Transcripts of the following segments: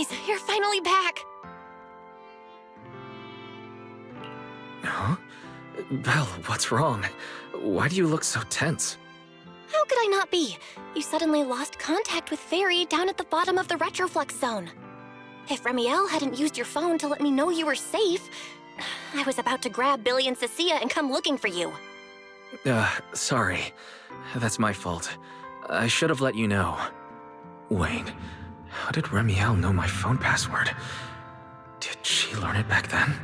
guys, you're finally back! Huh? Belle, what's wrong? Why do you look so tense? How could I not be? You suddenly lost contact with Fairy down at the bottom of the retroflux zone. If Remiel hadn't used your phone to let me know you were safe, I was about to grab Billy and Cecilia and come looking for you. Sorry. That's my fault. I should have let you know. Wait, how did Remiel know my phone password? Did she learn it back then?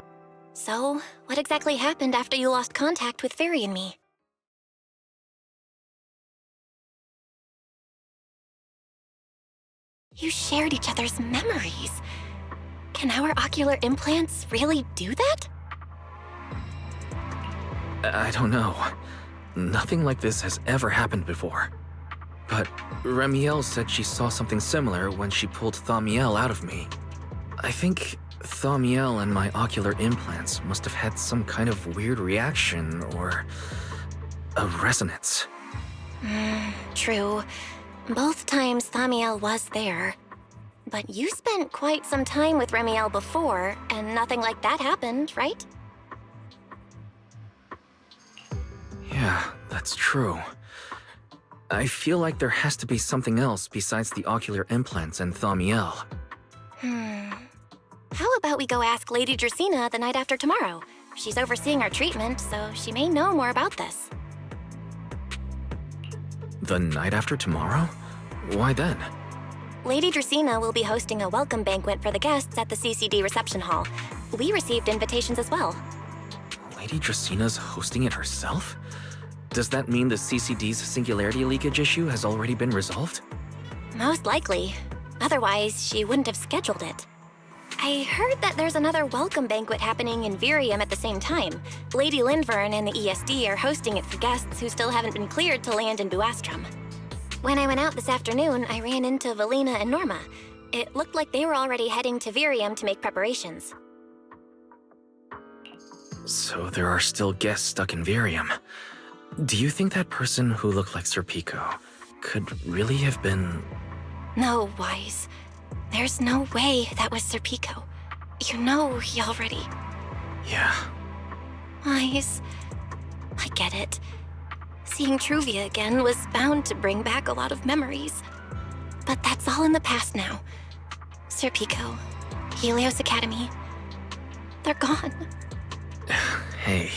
So, what exactly happened after you lost contact with Fairy and me? You shared each other's memories. Can our ocular implants really do that? I don't know. Nothing like this has ever happened before. But Remiel said she saw something similar when she pulled Thaumiel out of me. I think Thaumiel and my ocular implants must have had some kind of weird reaction or a resonance. True. Both times Thaumiel was there. But you spent quite some time with Remiel before, and nothing like that happened, right? Yeah, that's true. I feel like there has to be something else besides the ocular implants and Thaumiel. How about we go ask Lady Dracaena the night after tomorrow? She's overseeing our treatment, so she may know more about this. The night after tomorrow? Why then? Lady Dracaena will be hosting a welcome banquet for the guests at the CCD reception hall. We received invitations as well. Lady Dracaena's hosting it herself? Does that mean the CCD's singularity leakage issue has already been resolved? Most likely. Otherwise, she wouldn't have scheduled it. I heard that there's another welcome banquet happening in Virium at the same time. Lady Lindvern and the ESD are hosting it for guests who still haven't been cleared to land in Buastrom. When I went out this afternoon, I ran into Valina and Norma. It looked like they were already heading to Virium to make preparations. So there are still guests stuck in Virium. Do you think that person who looked like Sir Pico could really have been... No, Wise. There's no way that was Sir Pico. You know he already... Yeah. Wise, I get it. Seeing Truvia again was bound to bring back a lot of memories. But that's all in the past now. Sir Pico, Helios Academy, they're gone. Hey,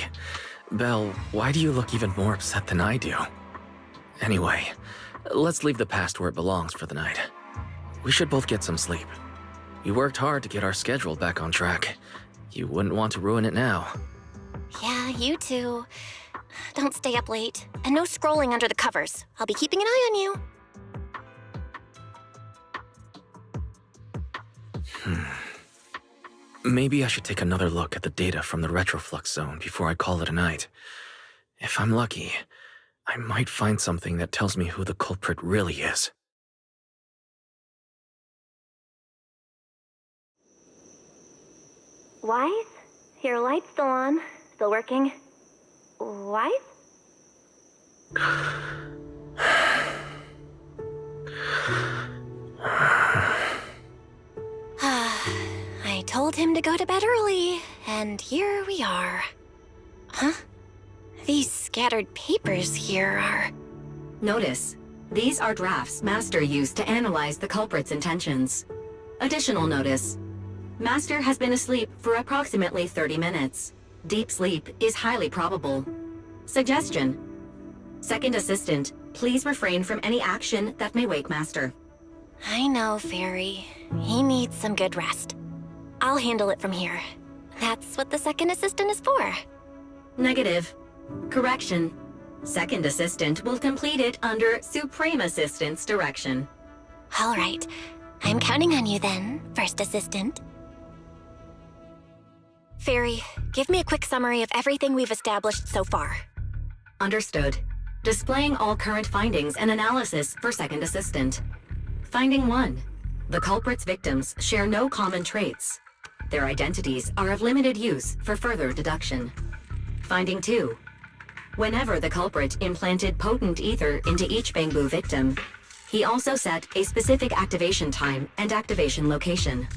Belle, why do you look even more upset than I do? Anyway, let's leave the past where it belongs for the night. We should both get some sleep. We worked hard to get our schedule back on track. You wouldn't want to ruin it now. Yeah, you too. Don't stay up late. And no scrolling under the covers. I'll be keeping an eye on you. Maybe I should take another look at the data from the retroflux zone before I call it a night. If I'm lucky, I might find something that tells me who the culprit really is. Wise? Your light's still on. Still working. Wise? I told him to go to bed early, and here we are. Huh? These scattered papers here are... Notice, these are drafts Master used to analyze the culprit's intentions. Additional notice, Master has been asleep for approximately 30 minutes. Deep sleep is highly probable. Suggestion. Second Assistant, please refrain from any action that may wake Master. I know, Fairy. He needs some good rest. I'll handle it from here. That's what the Second Assistant is for. Negative. Correction. Second Assistant will complete it under Supreme Assistant's direction. All right. I'm counting on you then, First Assistant. Fairy, give me a quick summary of everything we've established so far. Understood. Displaying all current findings and analysis for Second Assistant. Finding 1. The culprit's victims share no common traits. Their identities are of limited use for further deduction. Finding 2. Whenever the culprit implanted potent ether into each Bangbu victim, He also set a specific activation time and activation location.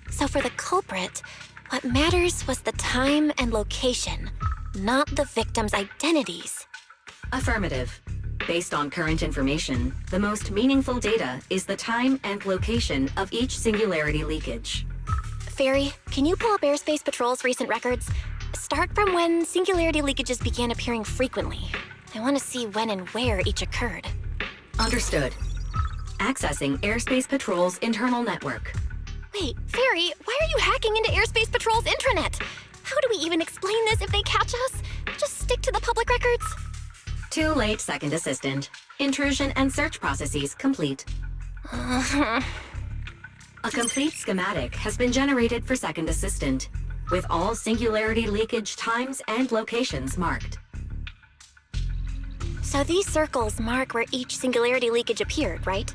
So for the culprit, what matters was the time and location, not the victims' identities. Affirmative. Based on current information, the most meaningful data is the time and location of each singularity leakage. Fairy, can you pull up Airspace Patrol's recent records? Start from when singularity leakages began appearing frequently. I want to see when and where each occurred. Understood. Accessing Airspace Patrol's internal network. Wait, Fairy, why are you hacking into Airspace Patrol's intranet? How do we even explain this if they catch us? Just stick to the public records? Too late, Second Assistant. Intrusion and search processes complete. A complete schematic has been generated for Second Assistant, with all singularity leakage times and locations marked. So these circles mark where each singularity leakage appeared, right?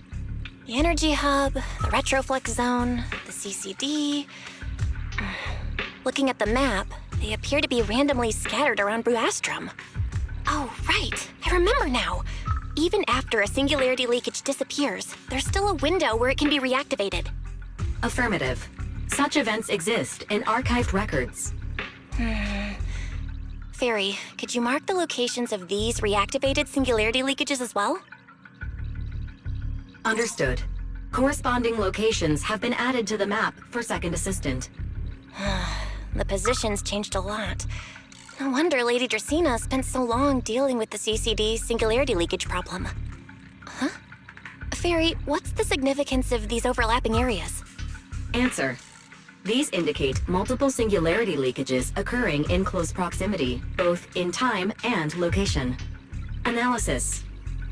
The energy hub, the retroflex zone, the CCD. Looking at the map, they appear to be randomly scattered around Buastrom. Oh, right. I remember now. Even after a singularity leakage disappears, there's still a window where it can be reactivated. Affirmative. Such events exist in archived records. Fairy, could you mark the locations of these reactivated singularity leakages as well? Understood. Corresponding locations have been added to the map for Second Assistant. The positions changed a lot. No wonder Lady Dracaena spent so long dealing with the CCD singularity leakage problem. Huh? Fairy, what's the significance of these overlapping areas? Answer. These indicate multiple singularity leakages occurring in close proximity, both in time and location. Analysis.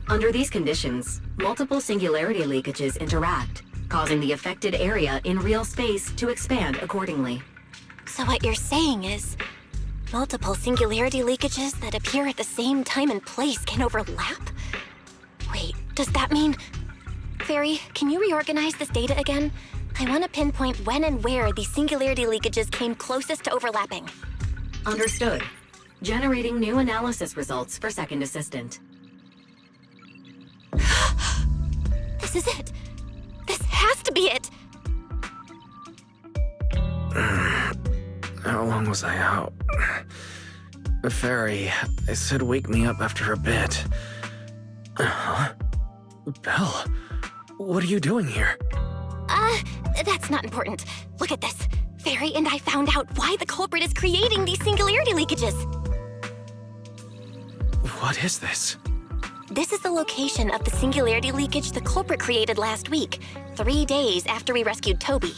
Under these conditions, multiple singularity leakages interact, causing the affected area in real space to expand accordingly. So what you're saying is, multiple singularity leakages that appear at the same time and place can overlap? Wait, does that mean... Fairy, can you reorganize this data again? I want to pinpoint when and where these singularity leakages came closest to overlapping. Understood. Generating new analysis results for Second Assistant. This is it. This has to be it. How long was I out? Fairy, I said wake me up after a bit. Huh? Belle, what are you doing here? That's not important. Look at this. Fairy and I found out why the culprit is creating these singularity leakages. What is this? This is the location of the singularity leakage the culprit created last week, 3 days after we rescued Toby.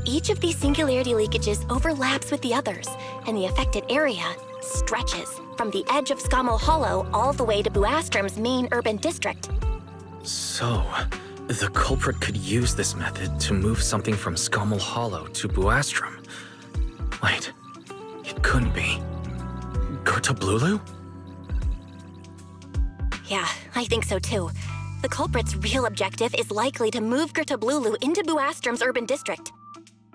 Each of these singularity leakages overlaps with the others, and the affected area stretches from the edge of Scommel Hollow all the way to Buastrom's main urban district. So, the culprit could use this method to move something from Scommel Hollow to Buastrom. Wait, it couldn't be. Gertablulu? Yeah, I think so too. The culprit's real objective is likely to move Gertablulu into Buastrom's urban district.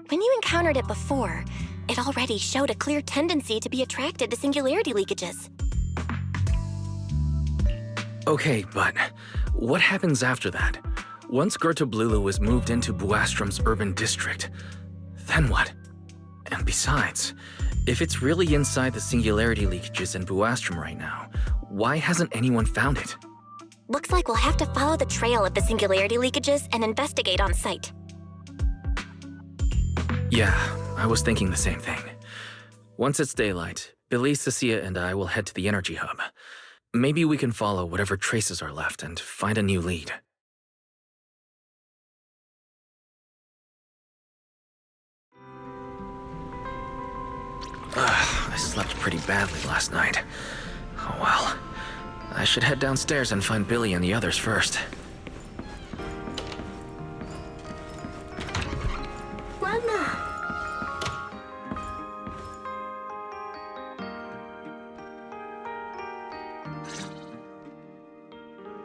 When you encountered it before, it already showed a clear tendency to be attracted to singularity leakages. Okay, but what happens after that? Once Gertablulu is moved into Buastrom's urban district, then what? And besides, if it's really inside the singularity leakages in Buastrom right now, why hasn't anyone found it? Looks like we'll have to follow the trail of the singularity leakages and investigate on site. Yeah, I was thinking the same thing. Once it's daylight, Billy, Cecilia, and I will head to the energy hub. Maybe we can follow whatever traces are left and find a new lead. I slept pretty badly last night. Oh well. I should head downstairs and find Billy and the others first.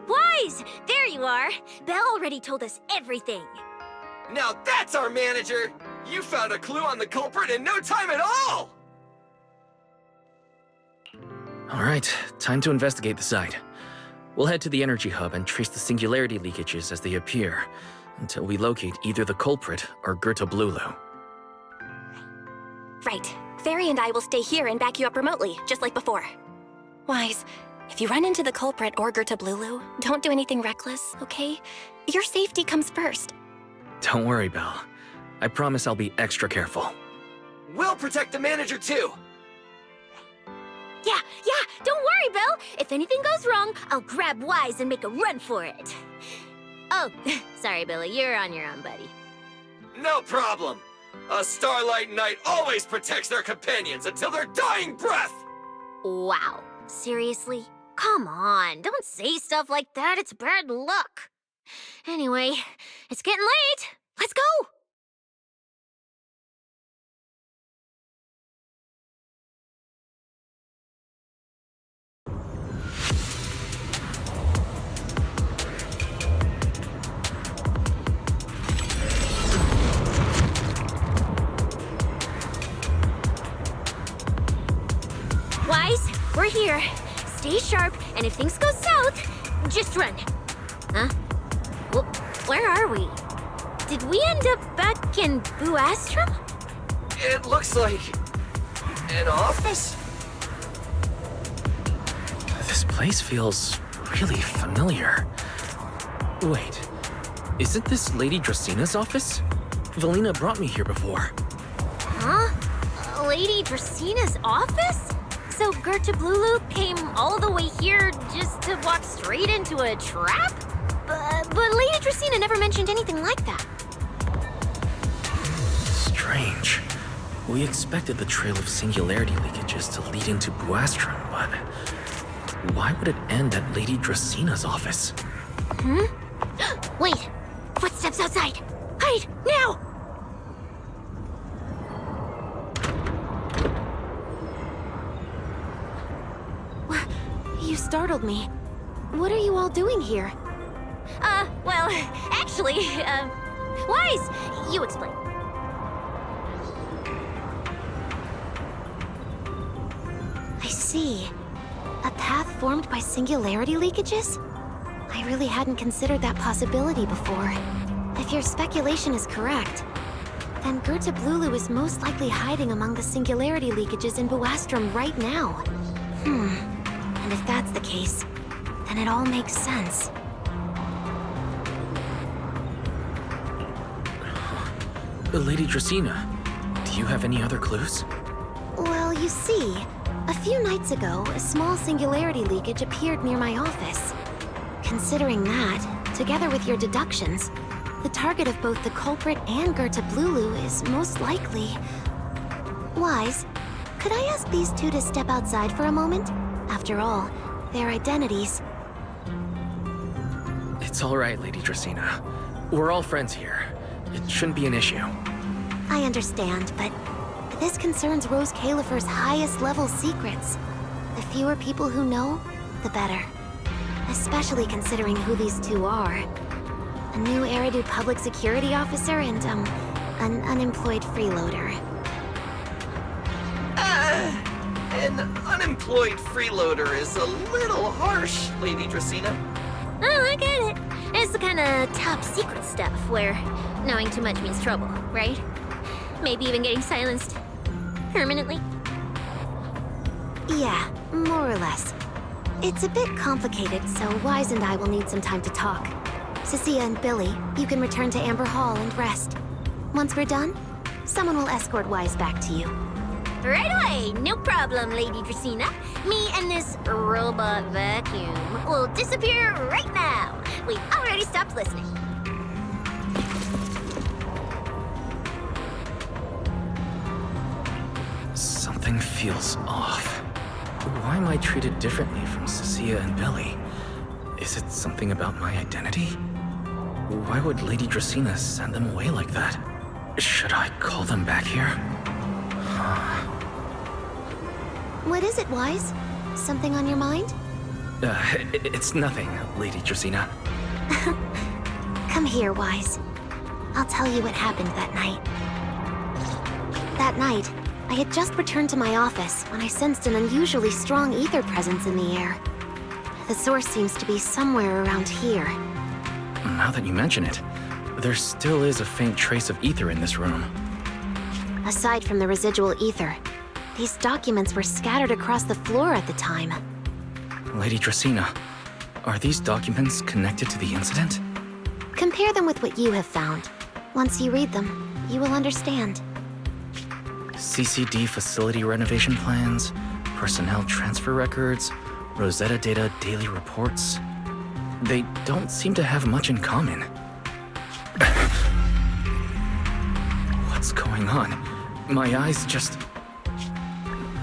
Wise! There you are! Belle already told us everything. Now that's our manager! You found a clue on the culprit in no time at all! Alright, time to investigate the site. We'll head to the energy hub and trace the singularity leakages as they appear, until we locate either the culprit or Gerta Blulu. Right. Fairy and I will stay here and back you up remotely, just like before. Wise, if you run into the culprit or Gerta Blulu, don't do anything reckless, okay? Your safety comes first. Don't worry, Belle. I promise I'll be extra careful. We'll protect the manager too. Yeah, don't worry, Belle. If anything goes wrong, I'll grab Wise and make a run for it. Oh, sorry, Billy, you're on your own, buddy. No problem. A Starlight Knight always protects their companions until their dying breath! Wow, seriously? Come on, don't say stuff like that, it's bad luck. Anyway, it's getting late. Let's go! Wise, we're here. Stay sharp, and if things go south, just run. Huh? Where are we? Did we end up back in Buastrum? It looks like... an office? This place feels really familiar. Wait, isn't this Lady Dracina's office? Valina brought me here before. Huh? Lady Dracina's office? So Gerta Blulu came all the way here just to walk straight into a trap? But Lady Dracina never mentioned anything like that. Strange. We expected the trail of singularity leakages to lead into Buastrum, but why would it end at Lady Dracina's office? Wait! Footsteps outside! Hide! Now! You startled me. What are you all doing here? Well, actually, Wise, you explain. I see. A path formed by singularity leakages? I really hadn't considered that possibility before. If your speculation is correct, then Gerta Blulu is most likely hiding among the singularity leakages in Buastrum right now. And if that's the case, then it all makes sense. Lady Dracina, do you have any other clues? Well, you see, a few nights ago, a small singularity leakage appeared near my office. Considering that, together with your deductions, the target of both the culprit and Gerta Blulu is most likely... Wise, could I ask these two to step outside for a moment? After all, their identities... It's all right, Lady Dracina. We're all friends here. It shouldn't be an issue. I understand, but this concerns Rose Califer's highest level secrets. The fewer people who know, the better. Especially considering who these two are. A new Eridu public security officer and, an unemployed freeloader. An unemployed freeloader is a little harsh, Lady Dracina. Oh, I get it. It's the kind of top secret stuff where knowing too much means trouble, right? Maybe even getting silenced permanently. Yeah, more or less. It's a bit complicated, so Wise and I will need some time to talk. Cecilia and Billy, you can return to Amber Hall and rest. Once we're done, someone will escort Wise back to you. Right away, no problem, Lady Dracina. Me and this robot vacuum will disappear right now. We've already stopped listening. Something feels off. Why am I treated differently from Cecilia and Billy? Is it something about my identity? Why would Lady Dracina send them away like that? Should I call them back here? What is it, Wise? Something on your mind? It's nothing, Lady Dracina. Come here, Wise. I'll tell you what happened that night. That night, I had just returned to my office when I sensed an unusually strong ether presence in the air. The source seems to be somewhere around here. Now that you mention it, there still is a faint trace of ether in this room. Aside from the residual ether, these documents were scattered across the floor at the time. Lady Dracaena, are these documents connected to the incident? Compare them with what you have found. Once you read them, you will understand. CCD facility renovation plans, personnel transfer records, Rosetta Data daily reports. They don't seem to have much in common. What's going on? My eyes just...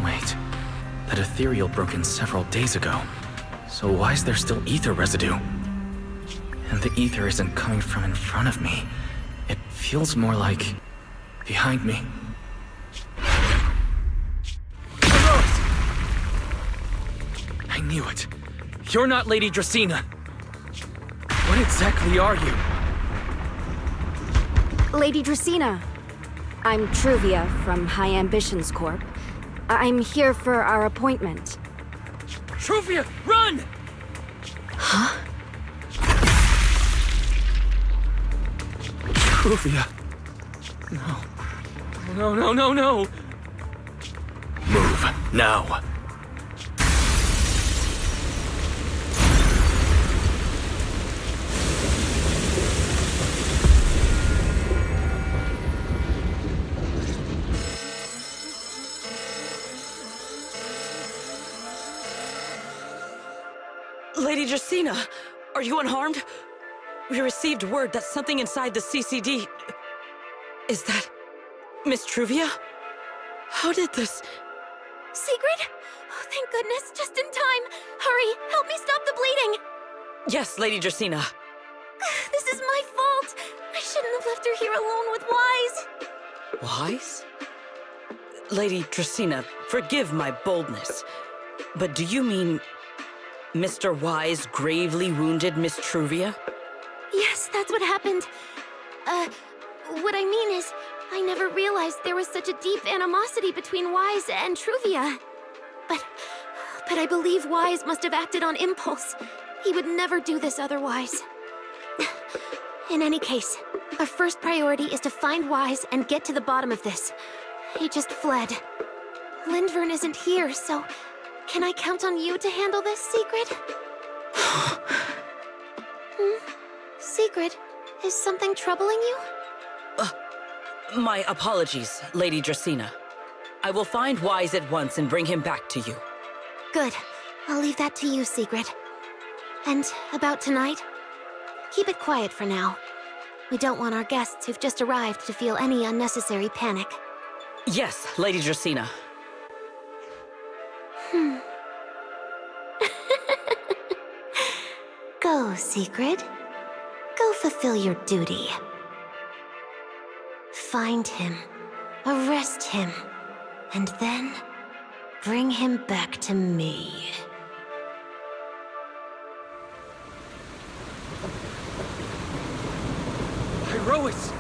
Wait. That ethereal broke in several days ago. So why is there still ether residue? And the ether isn't coming from in front of me. It feels more like... behind me. I knew it. You're not Lady Dracaena. What exactly are you? Lady Dracaena. I'm Truvia from High Ambitions Corp. I'm here for our appointment. Truvia, run! Huh? Truvia. No. No. Move, now. Lady Dracaena, are you unharmed? We received word that something inside the CCD... Is that... Miss Truvia? How did this... Sigrid? Oh, thank goodness, just in time. Hurry, help me stop the bleeding. Yes, Lady Dracaena. This is my fault. I shouldn't have left her here alone with Wise. Wise? Lady Dracaena, forgive my boldness, but do you mean... Mr. Wise gravely wounded Miss Truvia? Yes, that's what happened. What I mean is, I never realized there was such a deep animosity between Wise and Truvia. But I believe Wise must have acted on impulse. He would never do this otherwise. In any case, our first priority is to find Wise and get to the bottom of this. He just fled. Lindvern isn't here, so... Can I count on you to handle this, Sigrid? Sigrid, is something troubling you? My apologies, Lady Dracaena. I will find Wise at once and bring him back to you. Good. I'll leave that to you, Sigrid. And about tonight? Keep it quiet for now. We don't want our guests who've just arrived to feel any unnecessary panic. Yes, Lady Dracaena. Go, Sigrid. Go fulfill your duty. Find him, arrest him, and then bring him back to me. Iroas!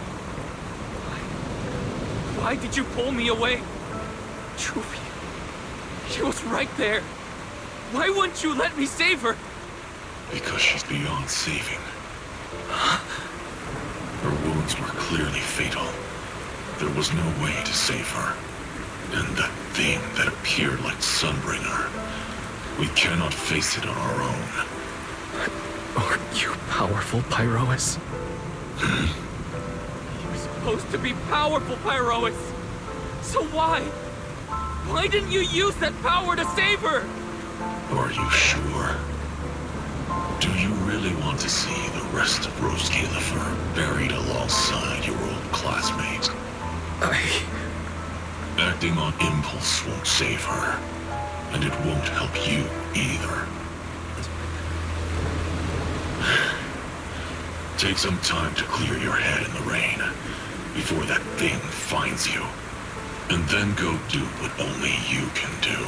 Why did you pull me away? Truvia, she was right there. Why wouldn't you let me save her? Because she's beyond saving. Her wounds were clearly fatal. There was no way to save her. And that thing that appeared like Sunbringer, we cannot face it on our own. Aren't you powerful, Pyroas? You're supposed to be powerful, Pyroas! So why? Why didn't you use that power to save her? Are you sure? Do you really want to see the rest of Rose Califer buried alongside your old classmate? Acting on impulse won't save her, and it won't help you either. Take some time to clear your head in the rain, before that thing finds you. And then go do what only you can do.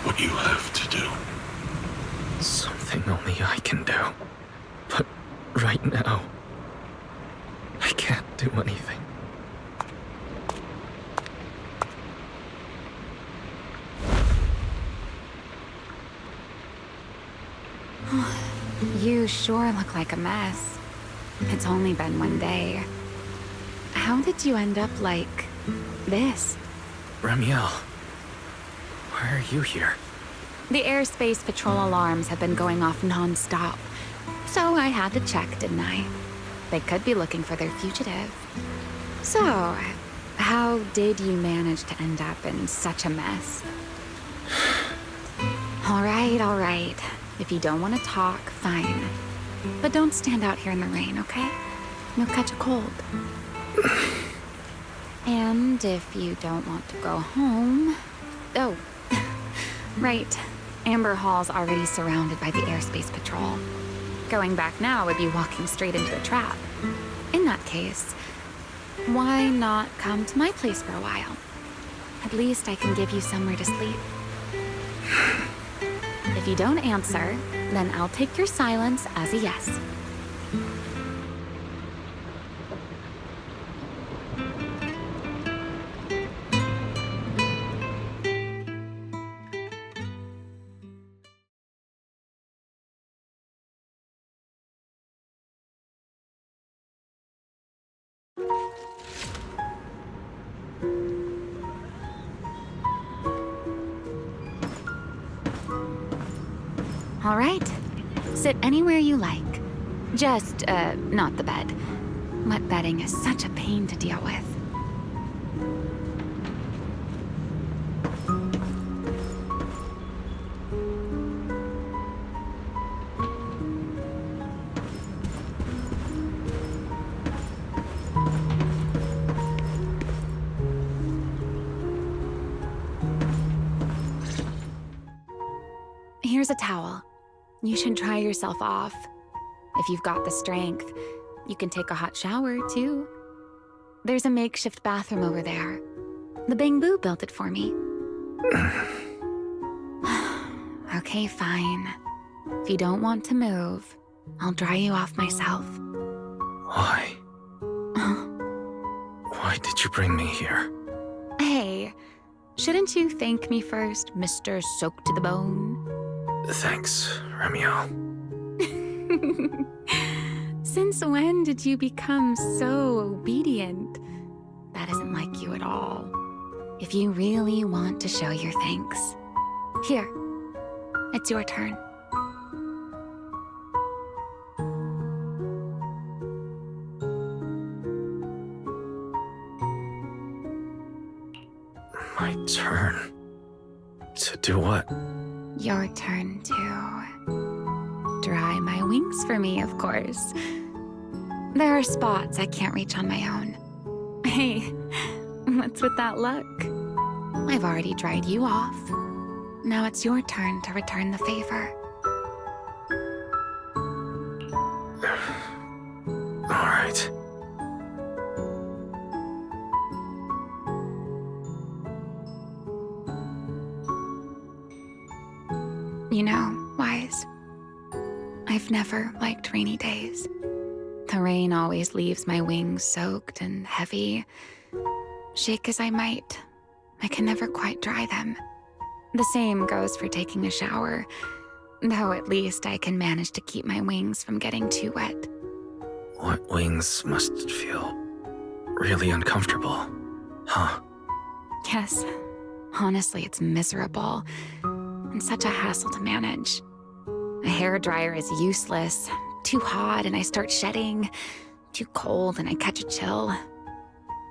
What you have to do. Something only I can do. But right now, I can't do anything. You sure look like a mess. It's only been one day. How did you end up like this? Ramiel, why are you here? The airspace patrol alarms have been going off non-stop. So I had to check, didn't I? They could be looking for their fugitive. So, how did you manage to end up in such a mess? All right. If you don't want to talk, fine. But don't stand out here in the rain, okay? You'll catch a cold. And if you don't want to go home... Oh, right. Amber Hall's already surrounded by the airspace patrol. Going back now would be walking straight into a trap. In that case, why not come to my place for a while? At least I can give you somewhere to sleep. If you don't answer, then I'll take your silence as a yes. All right. Sit anywhere you like. Just, not the bed. Wet bedding is such a pain to deal with. Here's a towel. You should dry yourself off. If you've got the strength, you can take a hot shower, too. There's a makeshift bathroom over there. The Bangbu built it for me. Okay, fine. If you don't want to move, I'll dry you off myself. Why? Why did you bring me here? Hey, shouldn't you thank me first, Mr. Soaked to the Bone? Thanks, Ramiel. Since when did you become so obedient? That isn't like you at all. If you really want to show your thanks, here, it's your turn. My turn? To do what? Your turn to dry my wings for me, of course. There are spots I can't reach on my own. Hey, what's with that look? I've already dried you off. Now it's your turn to return the favor. All right. You know, Wise, I've never liked rainy days. The rain always leaves my wings soaked and heavy. Shake as I might, I can never quite dry them. The same goes for taking a shower, though at least I can manage to keep my wings from getting too wet. Wet wings must feel really uncomfortable, huh? Yes, honestly, it's miserable. And such a hassle to manage. A hairdryer is useless. Too hot and I start shedding. Too cold and I catch a chill.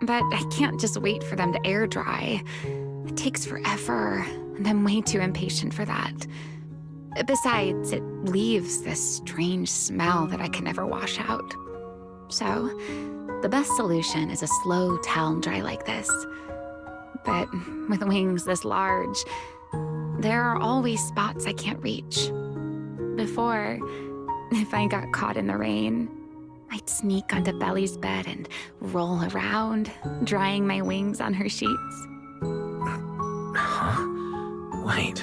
But I can't just wait for them to air dry. It takes forever, and I'm way too impatient for that. Besides, it leaves this strange smell that I can never wash out. So, the best solution is a slow towel dry like this. But with wings this large, there are always spots I can't reach. Before, if I got caught in the rain, I'd sneak onto Belly's bed and roll around, drying my wings on her sheets. Huh? Wait,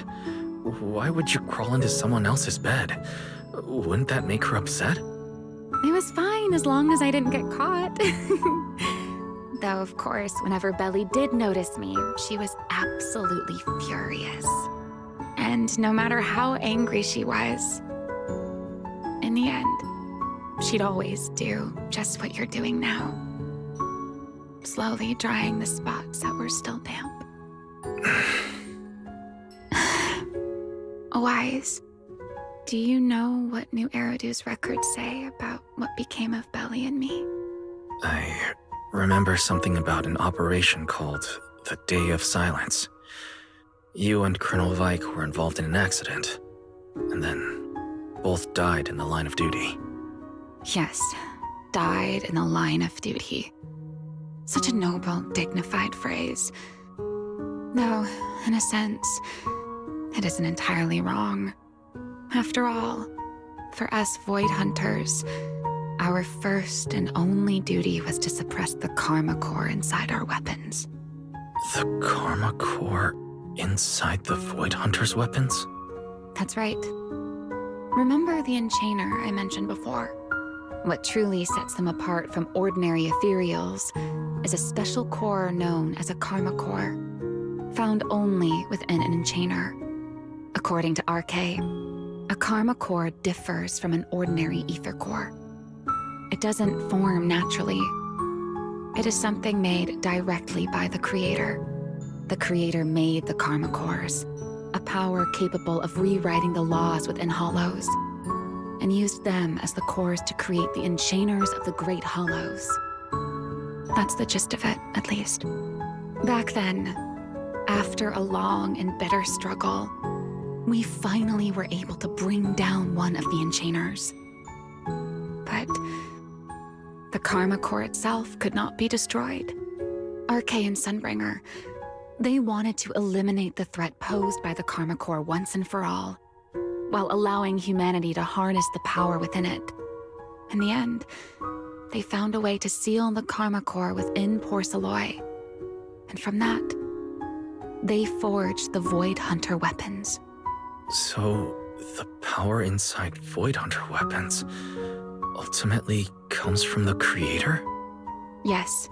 why would you crawl into someone else's bed? Wouldn't that make her upset? It was fine as long as I didn't get caught. Though, of course, whenever Belly did notice me, she was absolutely furious. And no matter how angry she was, in the end, she'd always do just what you're doing now. Slowly drying the spots that were still damp. Wise, do you know what New Eridu's records say about what became of Belly and me? I remember something about an operation called the Day of Silence. You and Colonel Vike were involved in an accident, and then both died in the line of duty. Yes, died in the line of duty. Such a noble, dignified phrase. Though, in a sense, it isn't entirely wrong. After all, for us Void Hunters, our first and only duty was to suppress the Karma Core inside our weapons. The Karma Core inside the Void Hunter's weapons? That's right. Remember the Enchainer I mentioned before? What truly sets them apart from ordinary ethereals is a special core known as a Karma Core, found only within an Enchainer. According to RK, a Karma Core differs from an ordinary ether core. It doesn't form naturally. It is something made directly by the Creator. The Creator made the Karma Cores, a power capable of rewriting the laws within Hollows, and used them as the cores to create the Enchainers of the Great Hollows. That's the gist of it, at least. Back then, after a long and bitter struggle, we finally were able to bring down one of the Enchainers. But the Karma Core itself could not be destroyed. RK and Sunbringer, they wanted to eliminate the threat posed by the Karma Core once and for all, while allowing humanity to harness the power within it. In the end, they found a way to seal the Karma Core within Porceloy. And from that, they forged the Void Hunter weapons. So, the power inside Void Hunter weapons ultimately comes from the Creator? Yes,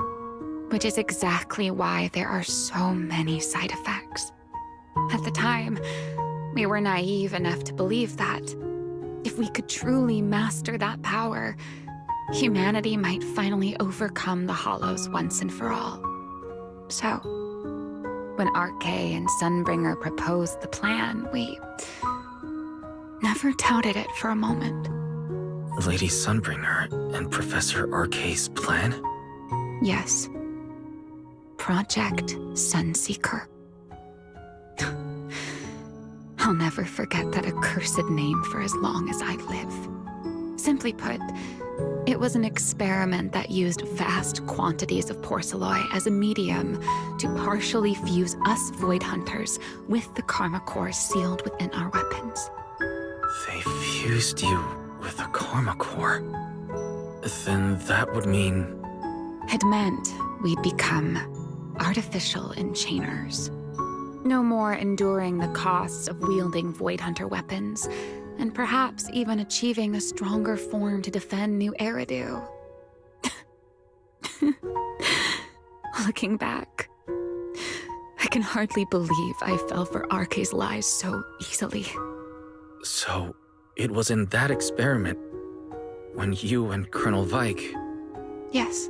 which is exactly why there are so many side effects. At the time, we were naive enough to believe that if we could truly master that power, humanity might finally overcome the Hollows once and for all. So, when RK and Sunbringer proposed the plan, we never doubted it for a moment. Lady Sunbringer and Professor RK's plan? Yes. Project Sunseeker. I'll never forget that accursed name for as long as I live. Simply put, it was an experiment that used vast quantities of porceloy as a medium to partially fuse us Void Hunters with the Karma Core sealed within our weapons. They fused you with a Karma Core. Then that would mean... It meant we'd become artificial enchainers. No more enduring the costs of wielding Void Hunter weapons, and perhaps even achieving a stronger form to defend New Eridu. Looking back, I can hardly believe I fell for RK's lies so easily. So, it was in that experiment when you and Colonel Vike... Yes.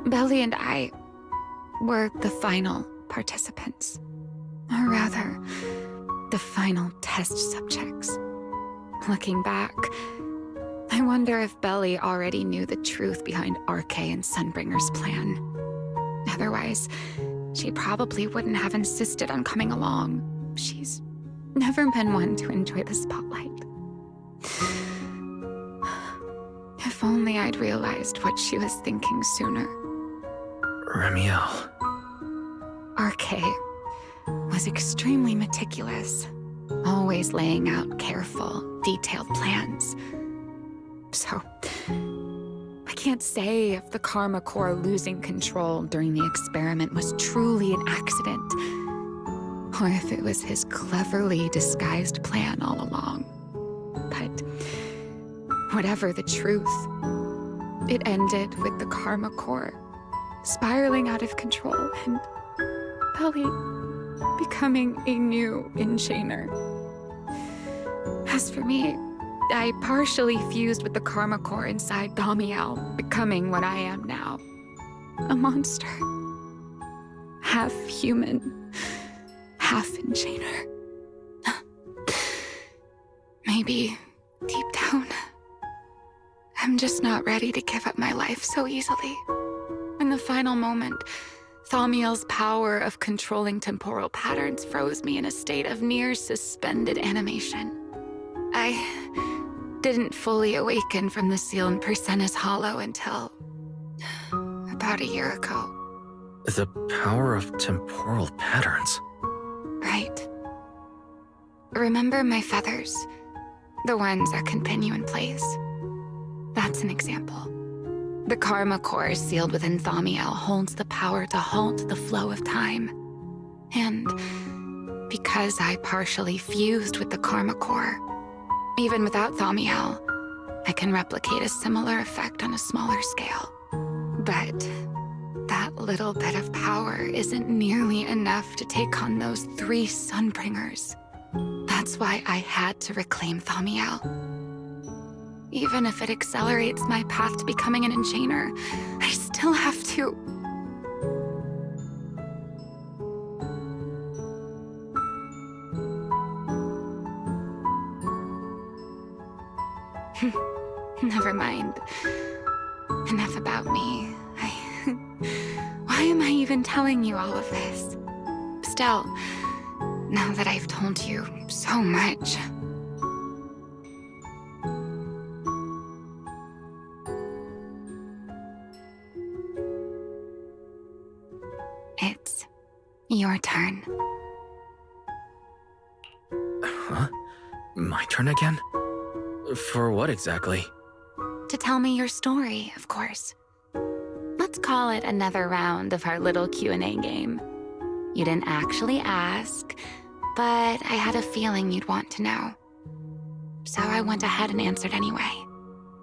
Belly and I were the final participants. Or rather, the final test subjects. Looking back, I wonder if Belly already knew the truth behind RK and Sunbringer's plan. Otherwise, she probably wouldn't have insisted on coming along. She's never been one to enjoy the spotlight. If only I'd realized what she was thinking sooner. Remiel. RK was extremely meticulous, always laying out careful, detailed plans. So, I can't say if the Karma Core losing control during the experiment was truly an accident, or if it was his cleverly disguised plan all along. But whatever the truth, it ended with the Karma Core spiraling out of control and Belly becoming a new Enchainer. As for me, I partially fused with the karma core inside Thaumiel, becoming what I am now. A monster. Half human, half enchainer. Maybe, deep down, I'm just not ready to give up my life so easily. In the final moment, Thaumiel's power of controlling temporal patterns froze me in a state of near suspended animation. I didn't fully awaken from the seal in Persena's Hollow until about a year ago. The power of temporal patterns. Right. Remember my feathers? The ones that can pin you in place? That's an example. The karma core sealed within Thaumiel holds the power to halt the flow of time. And because I partially fused with the karma core, even without Thaumiel, I can replicate a similar effect on a smaller scale. But that little bit of power isn't nearly enough to take on those 3 Sunbringers. That's why I had to reclaim Thaumiel. Even if it accelerates my path to becoming an enchainer, I still have to... Never mind. Enough about me. Why am I even telling you all of this? Still, now that I've told you so much... It's your turn. Huh? My turn again? For what exactly? To tell me your story, of course. Let's call it another round of our little Q&A game. You didn't actually ask, but I had a feeling you'd want to know. So I went ahead and answered anyway.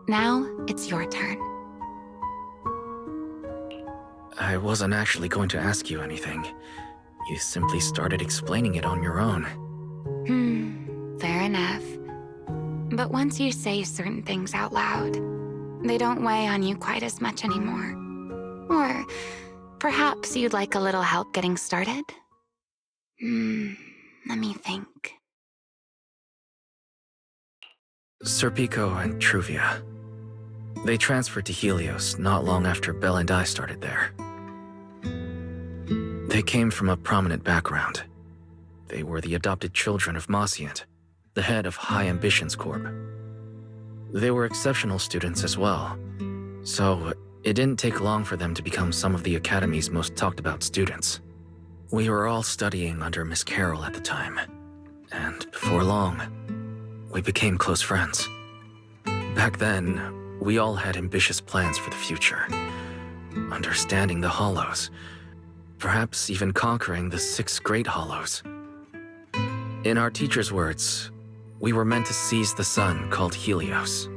Now, it's your turn. I wasn't actually going to ask you anything. You simply started explaining it on your own. Fair enough. But once you say certain things out loud, they don't weigh on you quite as much anymore. Or perhaps you'd like a little help getting started? Let me think. Serpico and Truvia. They transferred to Helios not long after Belle and I started there. They came from a prominent background. They were the adopted children of Masiant, the head of High Ambitions Corp. They were exceptional students as well, so it didn't take long for them to become some of the Academy's most talked about students. We were all studying under Miss Carroll at the time, and before long, we became close friends. Back then, we all had ambitious plans for the future. Understanding the Hollows, perhaps even conquering the 6 Great Hollows. In our teacher's words, we were meant to seize the sun called Helios.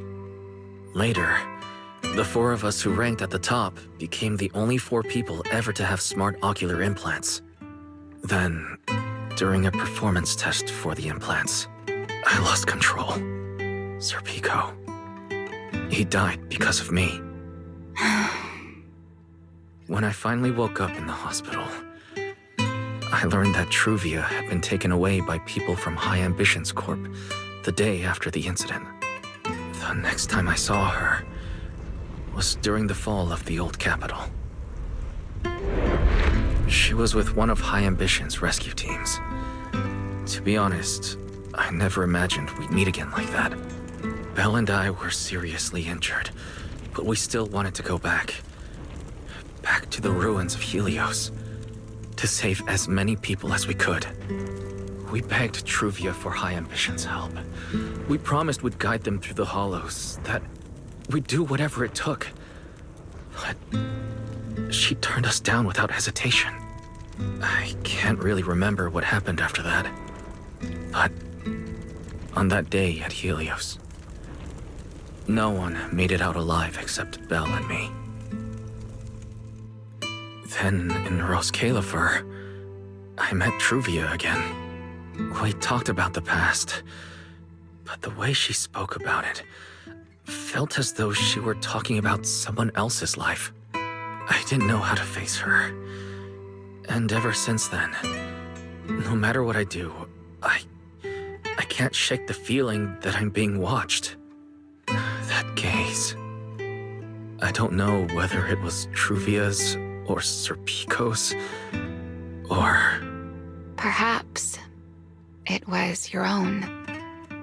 Later, the 4 of us who ranked at the top became the only 4 people ever to have smart ocular implants. Then, during a performance test for the implants, I lost control. Serpico. He died because of me. When I finally woke up in the hospital, I learned that Truvia had been taken away by people from High Ambitions Corp the day after the incident. The next time I saw her was during the fall of the old capital. She was with one of High Ambitions' rescue teams. To be honest, I never imagined we'd meet again like that. Belle and I were seriously injured, but we still wanted to go back. Back to the ruins of Helios, to save as many people as we could. We begged Truvia for High Ambitions' help. We promised we'd guide them through the Hollows, that we'd do whatever it took. But she turned us down without hesitation. I can't really remember what happened after that. But on that day at Helios, no one made it out alive except Belle and me. Then, in Roskalifer, I met Truvia again. We talked about the past, but the way she spoke about it felt as though she were talking about someone else's life. I didn't know how to face her. And ever since then, no matter what I do, I can't shake the feeling that I'm being watched. That gaze. I don't know whether it was Truvia's or Serpico's, or... Perhaps it was your own.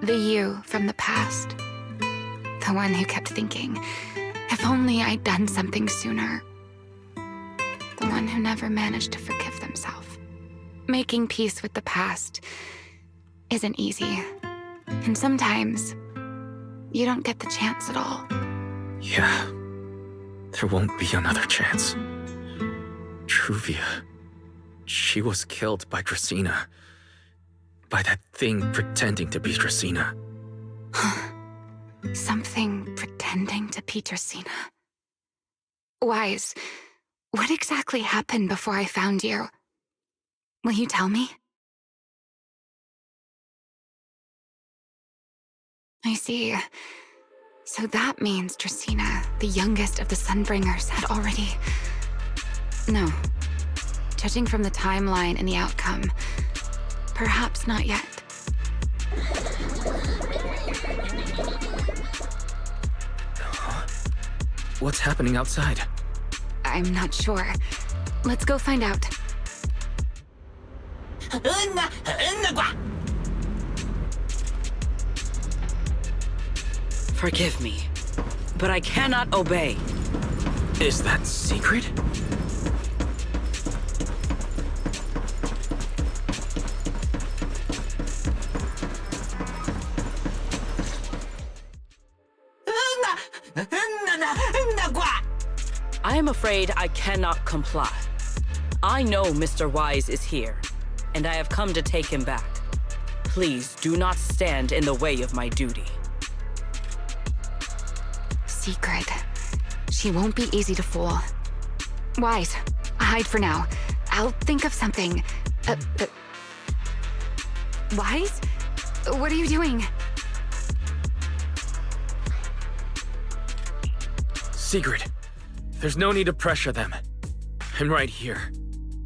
The you from the past. The one who kept thinking, if only I'd done something sooner. The one who never managed to forgive themselves. Making peace with the past isn't easy. And sometimes, you don't get the chance at all. Yeah, there won't be another chance. Truvia, she was killed by Dracena. By that thing pretending to be Dracena. Something pretending to be Dracena. Wise, what exactly happened before I found you? Will you tell me? I see. So that means Dracena, the youngest of the Sunbringers, had already... No. Judging from the timeline and the outcome, perhaps not yet. What's happening outside? I'm not sure. Let's go find out. Forgive me, but I cannot obey. Is that secret? I am afraid I cannot comply. I know Mr. Wise is here, and I have come to take him back. Please do not stand in the way of my duty. Secret. She won't be easy to fool. Wise, hide for now. I'll think of something. Wise? What are you doing? Secret. There's no need to pressure them. I'm right here.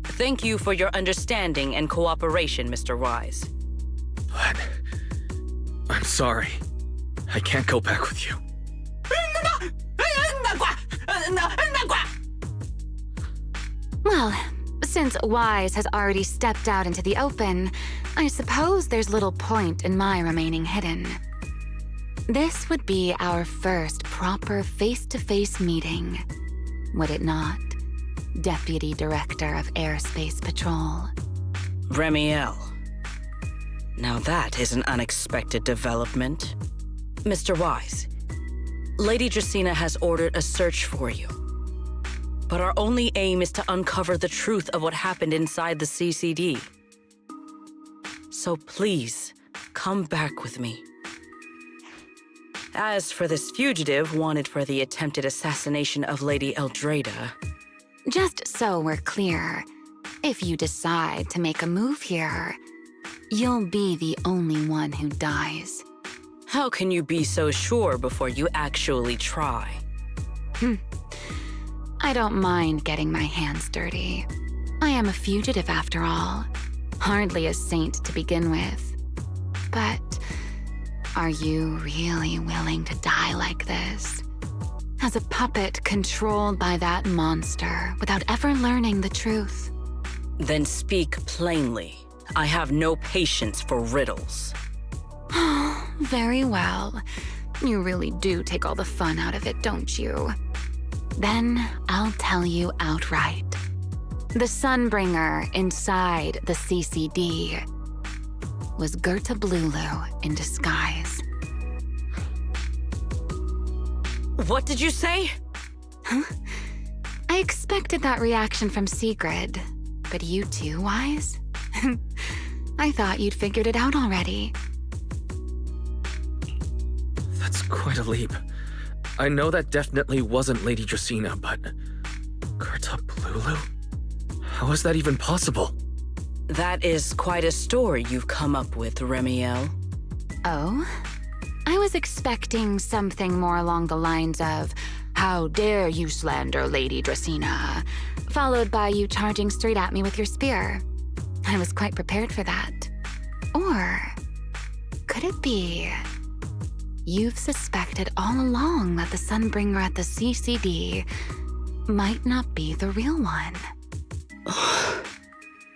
Thank you for your understanding and cooperation, Mr. Wise. But... I'm sorry. I can't go back with you. Well, since Wise has already stepped out into the open, I suppose there's little point in my remaining hidden. This would be our first proper face-to-face meeting, would it not, Deputy Director of Airspace Patrol? Remiel. Now that is an unexpected development. Mr. Wise, Lady Dracena has ordered a search for you. But our only aim is to uncover the truth of what happened inside the CCD. So please, come back with me. As for this fugitive wanted for the attempted assassination of Lady Eldrada... Just so we're clear, if you decide to make a move here, you'll be the only one who dies. How can you be so sure before you actually try? I don't mind getting my hands dirty. I am a fugitive after all. Hardly a saint to begin with. But are you really willing to die like this? As a puppet controlled by that monster without ever learning the truth? Then speak plainly. I have no patience for riddles. Very well. You really do take all the fun out of it, don't you? Then I'll tell you outright. The Sunbringer inside the CCD was Gerta Blulu in disguise. What did you say? Huh? I expected that reaction from Sigrid, but you too, Wise? I thought you'd figured it out already. That's quite a leap. I know that definitely wasn't Lady Dracena, but... Gerta Blulu? How is that even possible? That is quite a story you've come up with, Remiel. Oh? I was expecting something more along the lines of, "How dare you slander Lady Dracena?" followed by you charging straight at me with your spear. I was quite prepared for that. Or could it be you've suspected all along that the Sunbringer at the CCD might not be the real one?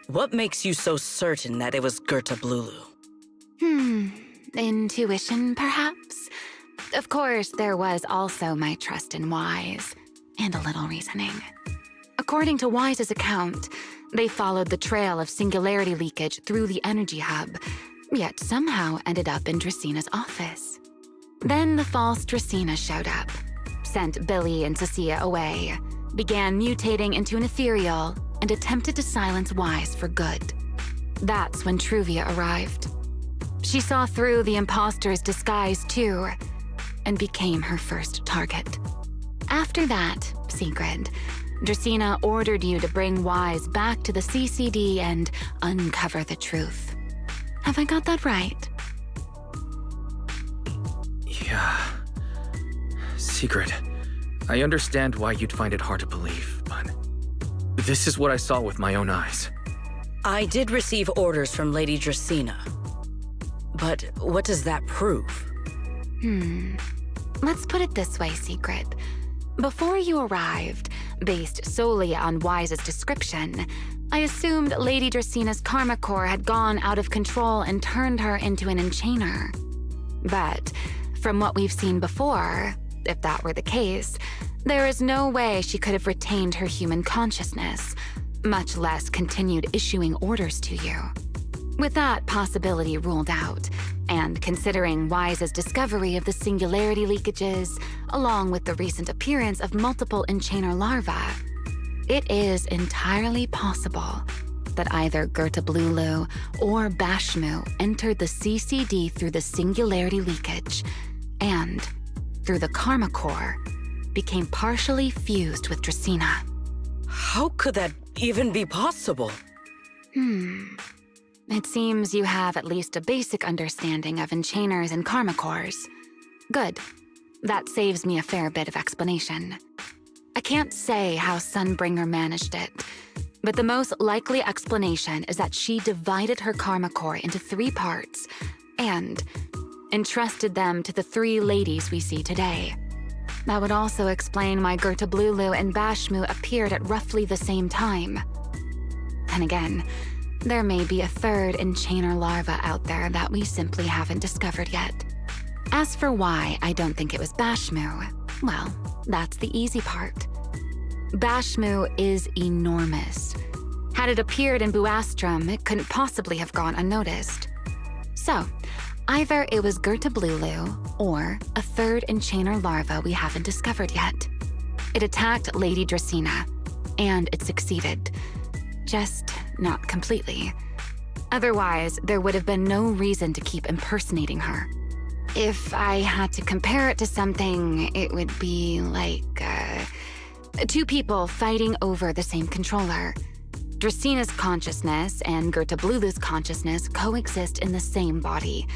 What makes you so certain that it was Gerta Blulu? Intuition, perhaps? Of course, there was also my trust in Wise, and a little reasoning. According to Wise's account, they followed the trail of singularity leakage through the energy hub, yet somehow ended up in Dracena's office. Then the false Dracena showed up, sent Billy and Cecilia away, began mutating into an ethereal, and attempted to silence Wise for good. That's when Truvia arrived. She saw through the imposter's disguise too, and became her first target. After that, Sigrid, Dracena ordered you to bring Wise back to the CCD and uncover the truth. Have I got that right? Yeah. Sigrid, I understand why you'd find it hard to believe, but this is what I saw with my own eyes. I did receive orders from Lady Dracena. But what does that prove? Let's put it this way, Sigrid. Before you arrived, based solely on Wise's description, I assumed Lady Dracena's karma core had gone out of control and turned her into an enchainer. But from what we've seen before, if that were the case, there is no way she could have retained her human consciousness, much less continued issuing orders to you. With that possibility ruled out, and considering Wise's discovery of the singularity leakages, along with the recent appearance of multiple enchainer larvae, it is entirely possible that either Gerta Blulu or Bashmu entered the CCD through the singularity leakage, and, through the karma core, became partially fused with Dracena. How could that even be possible? It seems you have at least a basic understanding of enchainers and karma cores. Good. That saves me a fair bit of explanation. I can't say how Sunbringer managed it, but the most likely explanation is that she divided her karma core into 3 parts and entrusted them to the 3 ladies we see today. That would also explain why Gerta Blulu and Bashmu appeared at roughly the same time. Then again, there may be a 3rd enchainer larva out there that we simply haven't discovered yet. As for why I don't think it was Bashmu, well, that's the easy part. Bashmu is enormous. Had it appeared in Buastrum, it couldn't possibly have gone unnoticed. So, either it was Gerta Blulu or a 3rd enchainer larva we haven't discovered yet. It attacked Lady Dracena, and it succeeded. Just not completely. Otherwise, there would have been no reason to keep impersonating her. If I had to compare it to something, it would be like, 2 people fighting over the same controller. Dracena's consciousness and Gerta Blulu's consciousness coexist in the same body,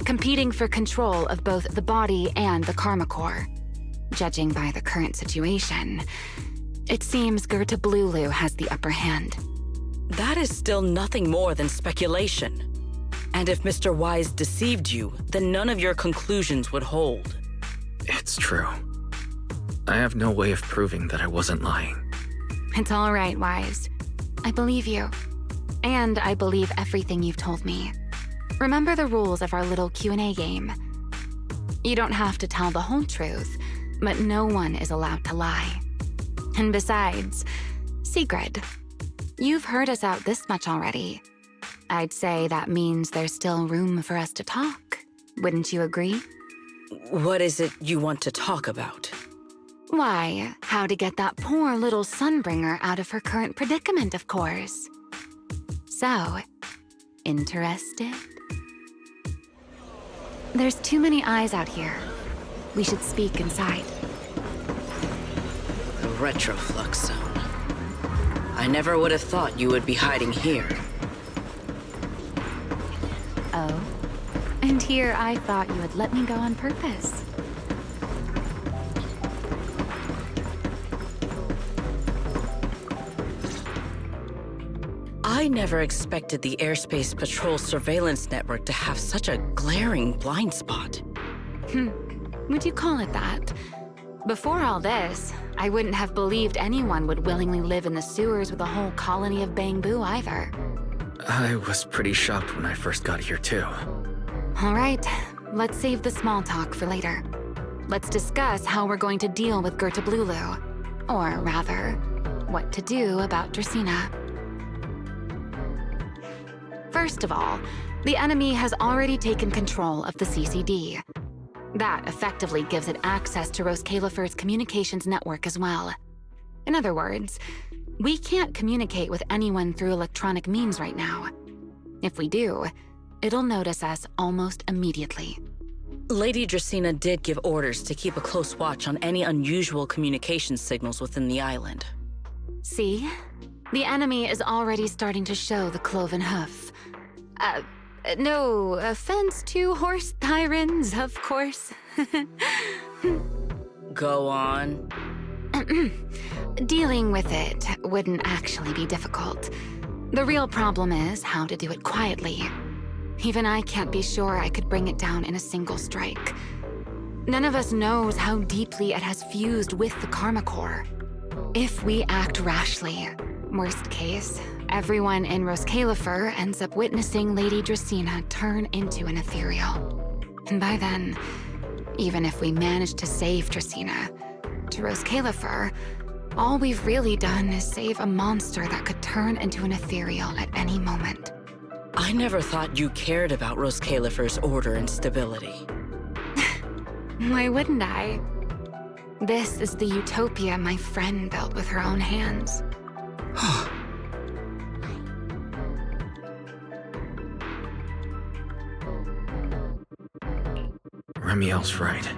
competing for control of both the body and the karma core. Judging by the current situation, it seems Gerta Blulu has the upper hand. That is still nothing more than speculation. And if Mr. Wise deceived you, then none of your conclusions would hold. It's true. I have no way of proving that I wasn't lying. It's all right, Wise. I believe you. And I believe everything you've told me. Remember the rules of our little Q&A game. You don't have to tell the whole truth, but no one is allowed to lie. And besides, Sigrid, you've heard us out this much already. I'd say that means there's still room for us to talk. Wouldn't you agree? What is it you want to talk about? Why, how to get that poor little Sunbringer out of her current predicament, of course. So, interested? There's too many eyes out here. We should speak inside. The Retroflux Zone. I never would have thought you would be hiding here. Oh? And here I thought you would let me go on purpose. I never expected the Airspace Patrol surveillance network to have such a glaring blind spot. Would you call it that? Before all this, I wouldn't have believed anyone would willingly live in the sewers with a whole colony of bamboo either. I was pretty shocked when I first got here too. All right, let's save the small talk for later. Let's discuss how we're going to deal with Gerta Blulu. Or rather, what to do about Dracena. First of all, the enemy has already taken control of the CCD. That effectively gives it access to Roskalifer's communications network as well. In other words, we can't communicate with anyone through electronic means right now. If we do, it'll notice us almost immediately. Lady Dracena did give orders to keep a close watch on any unusual communication signals within the island. See? The enemy is already starting to show the cloven hoof. No offense to horse tyrants, of course. Go on. Dealing with it wouldn't actually be difficult. The real problem is how to do it quietly. Even I can't be sure I could bring it down in a single strike. None of us knows how deeply it has fused with the Karma Core. If we act rashly, worst case, everyone in Roskalifer ends up witnessing Lady Dracena turn into an ethereal. And by then, even if we manage to save Dracena, to Roskalifer, all we've really done is save a monster that could turn into an ethereal at any moment. I never thought you cared about Roskalifer's order and stability. Why wouldn't I? This is the utopia my friend built with her own hands. Remiel's right.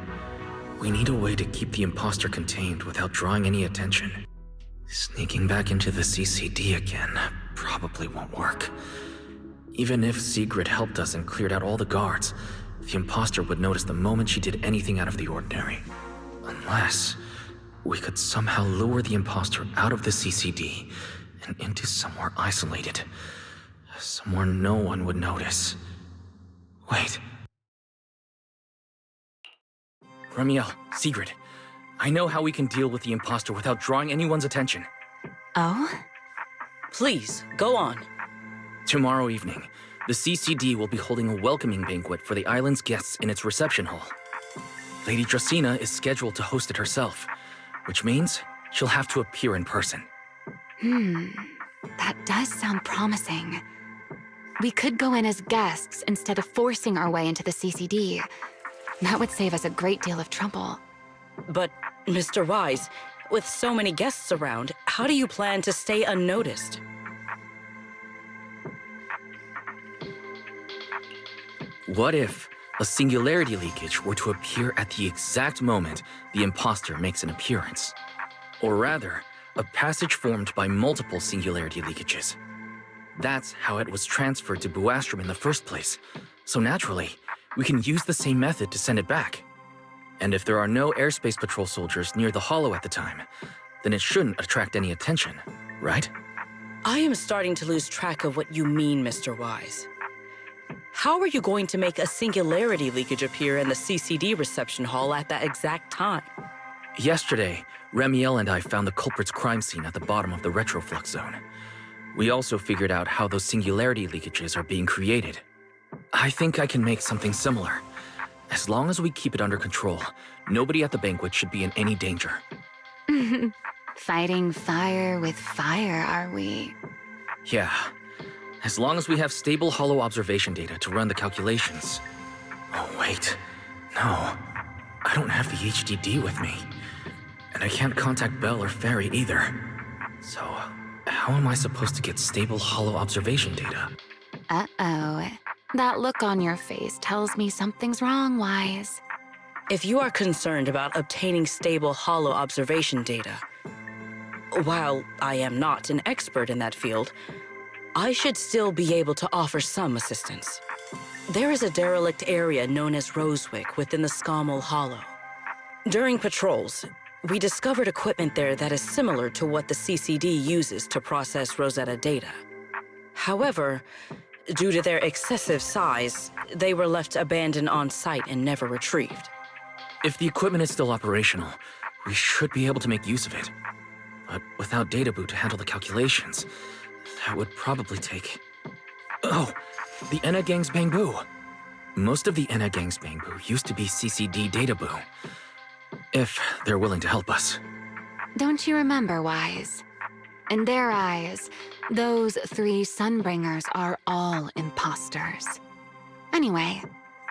We need a way to keep the imposter contained without drawing any attention. Sneaking back into the CCD again probably won't work. Even if Sigrid helped us and cleared out all the guards, the imposter would notice the moment she did anything out of the ordinary. Unless we could somehow lure the imposter out of the CCD and into somewhere isolated. Somewhere no one would notice. Wait. Remiel, Sigrid, I know how we can deal with the imposter without drawing anyone's attention. Oh? Please, go on. Tomorrow evening, the CCD will be holding a welcoming banquet for the island's guests in its reception hall. Lady Dracena is scheduled to host it herself, which means she'll have to appear in person. That does sound promising. We could go in as guests instead of forcing our way into the CCD. That would save us a great deal of trouble. But, Mr. Wise, with so many guests around, how do you plan to stay unnoticed? What if a singularity leakage were to appear at the exact moment the imposter makes an appearance? Or rather, a passage formed by multiple singularity leakages. That's how it was transferred to Buastrom in the first place. So naturally, we can use the same method to send it back. And if there are no airspace patrol soldiers near the hollow at the time, then it shouldn't attract any attention, right? I am starting to lose track of what you mean, Mr. Wise. How are you going to make a singularity leakage appear in the CCD reception hall at that exact time? Yesterday, Remiel and I found the culprit's crime scene at the bottom of the retroflux zone. We also figured out how those singularity leakages are being created. I think I can make something similar. As long as we keep it under control, nobody at the banquet should be in any danger. Fighting fire with fire, are we? Yeah. As long as we have stable hollow observation data to run the calculations. Oh, wait. No. I don't have the HDD with me. And I can't contact Bell or Ferry either. So, how am I supposed to get stable hollow observation data? Uh-oh. That look on your face tells me something's wrong, Wise. If you are concerned about obtaining stable hollow observation data, while I am not an expert in that field, I should still be able to offer some assistance. There is a derelict area known as Rosewick within the Scommel Hollow. During patrols, we discovered equipment there that is similar to what the CCD uses to process Rosetta data. However, due to their excessive size, they were left abandoned on site and never retrieved. If the equipment is still operational, we should be able to make use of it. But without data boot to handle the calculations, that would probably take... Oh, the Enna Gang's Bangbu. Most of the Enna Gang's Bangbu used to be CCD data boo. If they're willing to help us. Don't you remember, Wise? In their eyes, those 3 Sunbringers are all imposters. Anyway,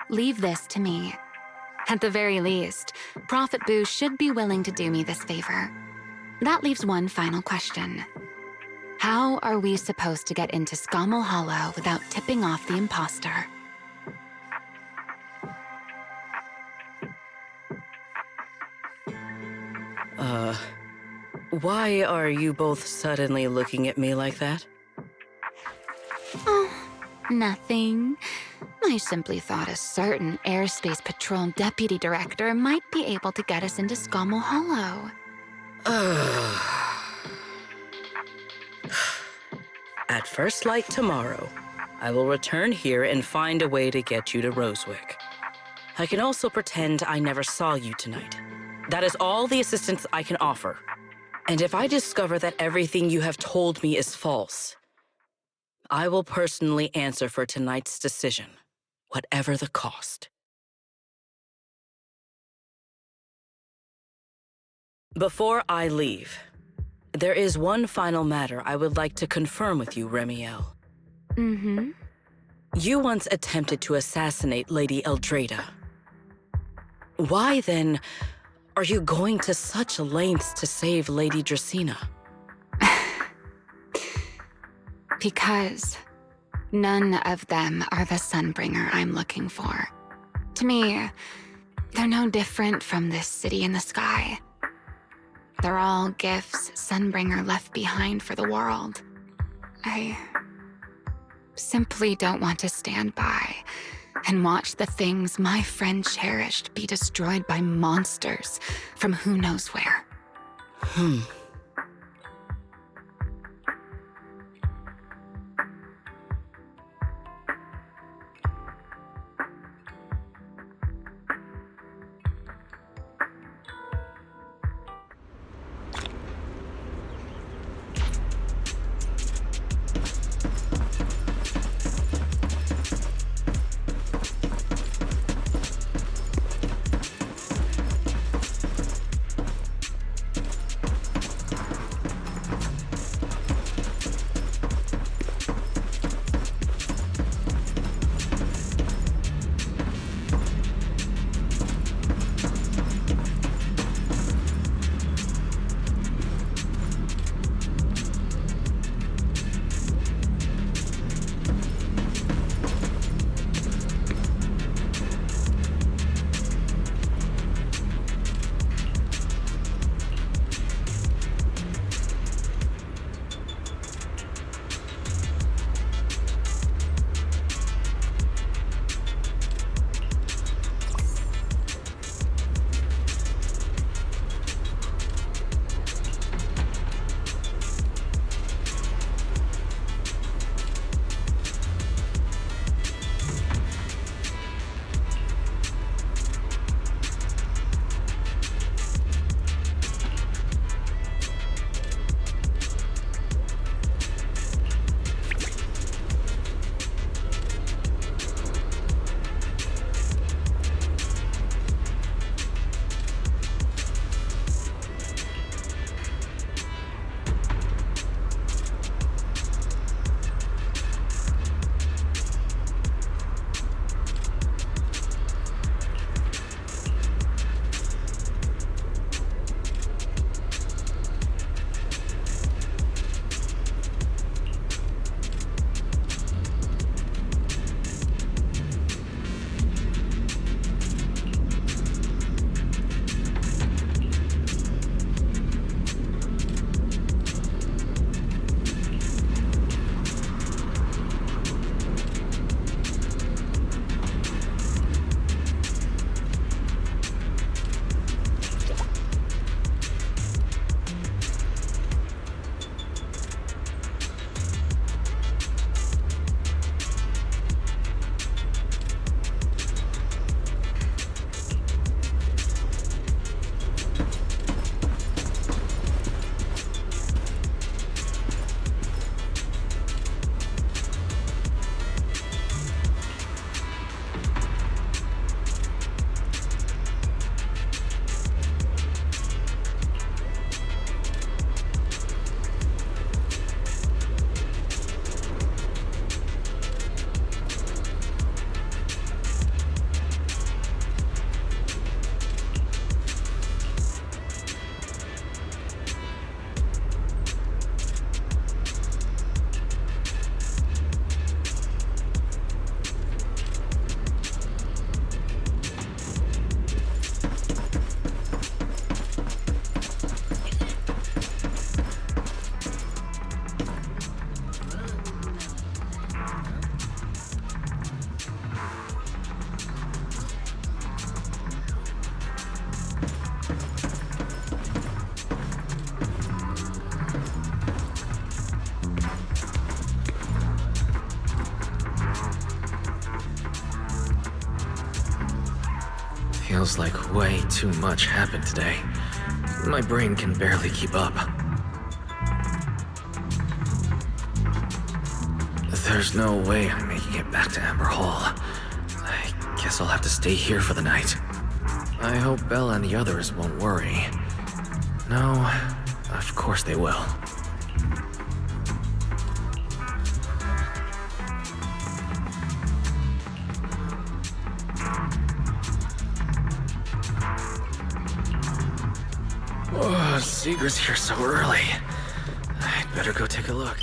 leave this to me. At the very least, Prophet Boo should be willing to do me this favor. That leaves one final question. How are we supposed to get into Scommel Hollow without tipping off the imposter? Why are you both suddenly looking at me like that? Oh, nothing. I simply thought a certain Airspace Patrol Deputy Director might be able to get us into Scommel Hollow. At first light tomorrow, I will return here and find a way to get you to Rosewick. I can also pretend I never saw you tonight. That is all the assistance I can offer. And if I discover that everything you have told me is false, I will personally answer for tonight's decision, whatever the cost. Before I leave, there is one final matter I would like to confirm with you, Remiel. Mm-hmm. You once attempted to assassinate Lady Eldrada. Why, then, are you going to such lengths to save Lady Dracena? Because none of them are the Sunbringer I'm looking for. To me, they're no different from this city in the sky. They're all gifts Sunbringer left behind for the world. I simply don't want to stand by and watch the things my friend cherished be destroyed by monsters from who knows where. feels like way too much happened today. My brain can barely keep up. There's no way I'm making it back to Amber Hall. I guess I'll have to stay here for the night. I hope Bella and the others won't worry. No, of course they will. Oh, Zegra's here so early. I'd better go take a look.